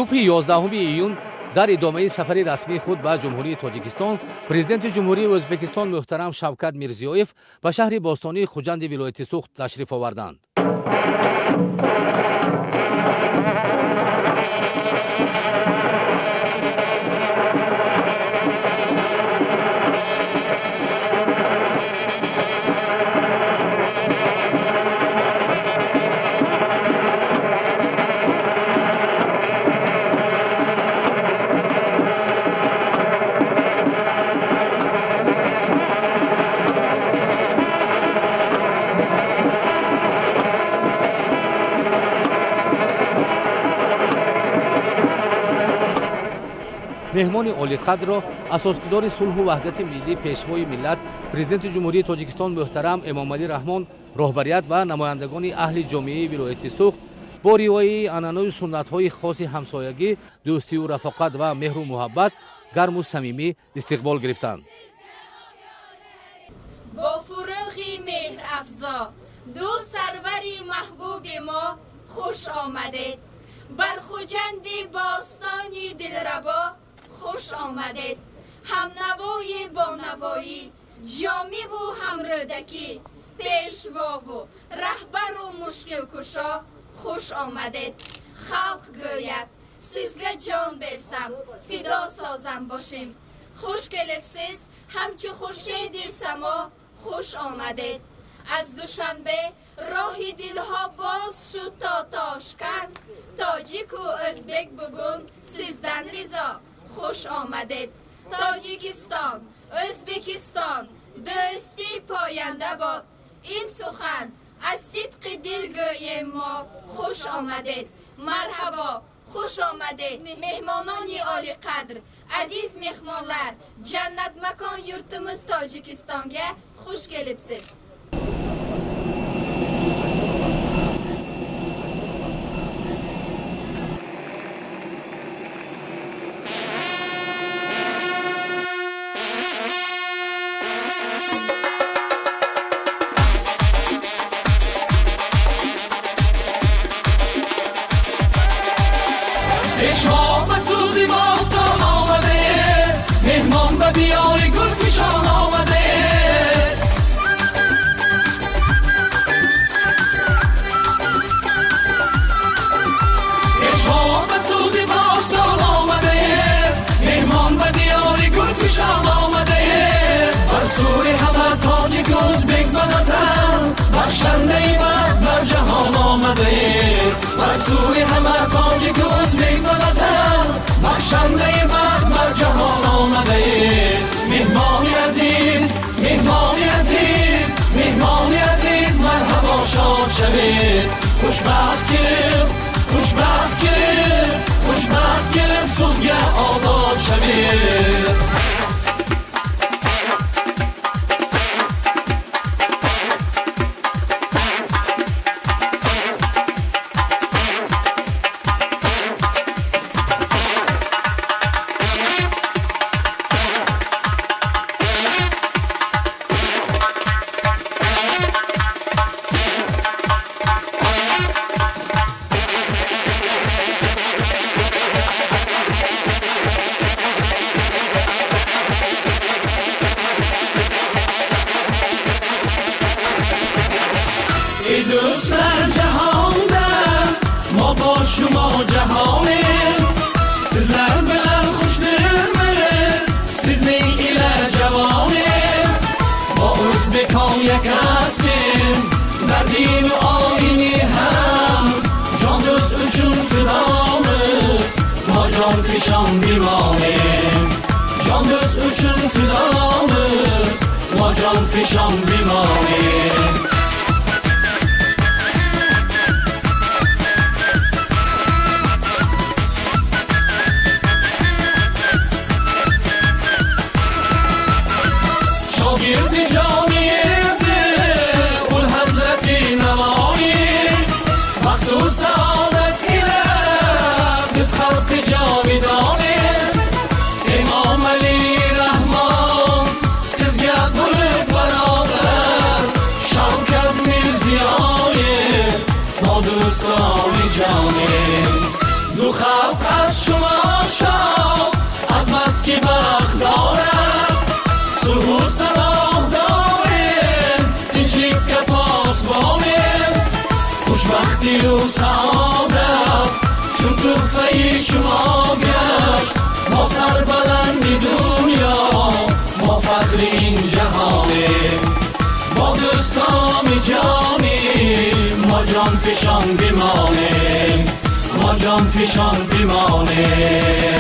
صبح 11 ایون در ادامه سفر رسمی خود به جمهوری تاجیکستان، پرزیدنت جمهوری ازبکستان محترم شوکت میرزیویف به شهر باستانی خوجند ولایت سوخت تشریف آوردند. مهمان عالی قدر را اساسگزار صلح و وحدت ملی پیشوای ملت پرزیدنت جمهوری تاجیکستان محترم امامعلی رحمان رهبریت و نمایندگان اهل جامعه ولایت سوخت با روایی عنعنه سنت‌های خاص همسایگی، دوستی و رفاقت و مهر و محبت گرم و صمیمی استقبال گرفتند. با فروغی مهر افزا دو سروری محبوب ما خوش آمدید. بر خوجند باستانی دلربا خوش آمدید. همنوای با نوایی، جامی و همرودکی، پیشوا و رهبر و مشکل کشا خوش آمدید. خلق گوید سیزگه جان برسم فدا سازم باشیم. خوش کلفسیز همچو خورشید سما خوش آمدید. از دوشنبه راه دلها باز شد تا تاشکند. تاجیک و ازبک بگون سیزدن ریزا خوش آمدید. تاجیکستان، ازبکستان دوستی پاینده باد. این سخن از صدق دل گویم ما خوش آمدید. مرحبا، خوش آمدید مهمانان عالی قدر. عزیز مهمانlar, جنت مکان yurtimiz Tojikistonga xush kelibsiz. بخشنده وقت بر جهان آمده برسوی همه تاجیک ازبک و وطن بخشنده وقت بر جهان آمده مهمانی عزیز مهمانی عزیز مهمانی عزیز مرحبا شاد شوید خوشبخت گرم خوشبخت گرم خوشبخت گرم صبح آباد شوید. دوستlar jahonda ma با شما جهانیم sizlar bilan xushdirmiz sizning ila javonim ma o'zbekon yakastim va din u oyini ham jon do'st uchun fidomiz ma jon fishon bimonim jon do'st uchun fidomiz ma jon fishon bimonim. Şavk خوشی و سعادت چون توفه شما گشت ما سربلندی دنیا ما فخر این جهانیم ما دوستان جانیم ما جان فشان بمانیم ما جان فشان بمانیم